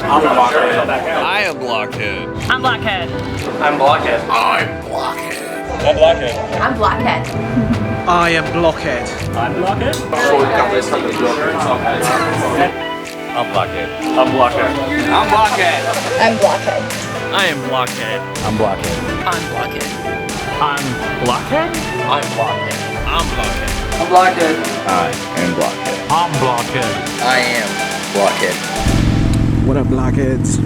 I'm Blockhead. I am Blockhead. I'm Blockhead. I'm Blockhead. I'm Blockhead. I'm Blockhead. I'm Blockhead. I am Blockhead. I'm Blockhead. I'm Blockhead. I'm Blockhead. I'm Blockhead. I'm Blockhead. I am Blockhead. I'm Blockhead. I'm Blockhead. I'm Blockhead. I'm Blockhead. I'm Blockhead. I'm Blockhead. I am Blockhead. I'm Blockhead. I am Blockhead. What up, Blockheads?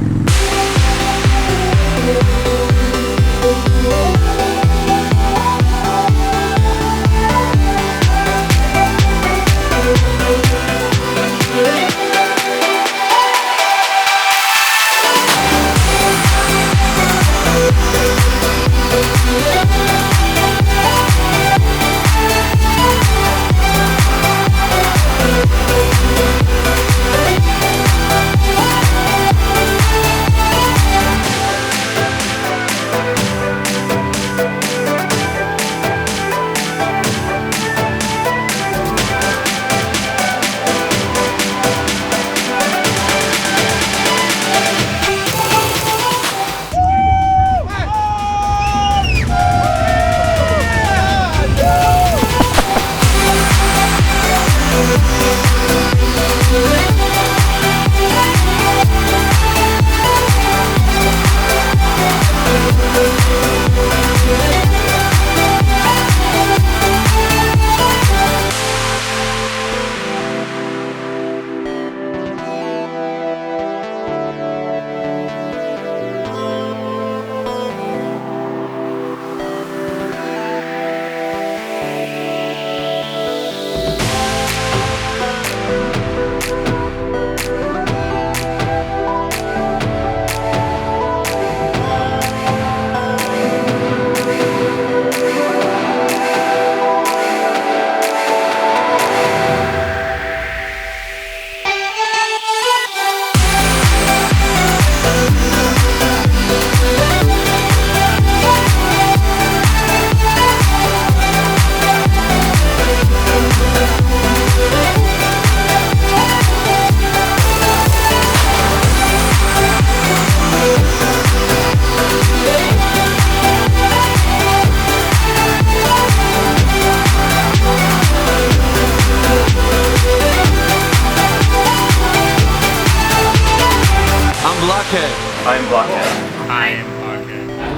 I'm Blockhead.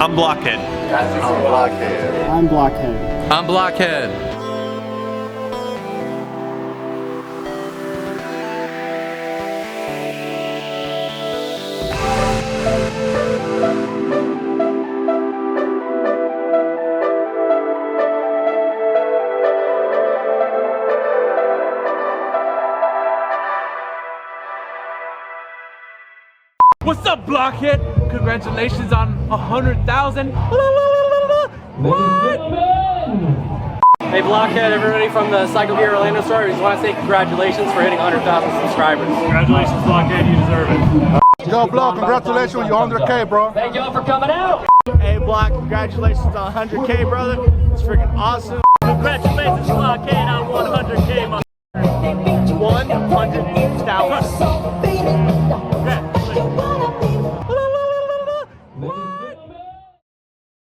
I'm Blockhead. I'm Blockhead. I'm Blockhead. I'm Blockhead. What's up, Blockhead? Congratulations on 100,000. Hey Blockhead, everybody from the Cycle Gear Orlando store, we just want to say congratulations for hitting 100,000 subscribers. Congratulations, Blockhead. You deserve it. Yo, Block, congratulations on your 100K, bro. Thank y'all for coming out. Hey, Block, congratulations on 100K, brother. It's freaking awesome. Congratulations, Blockhead, on 100K, my 100,000.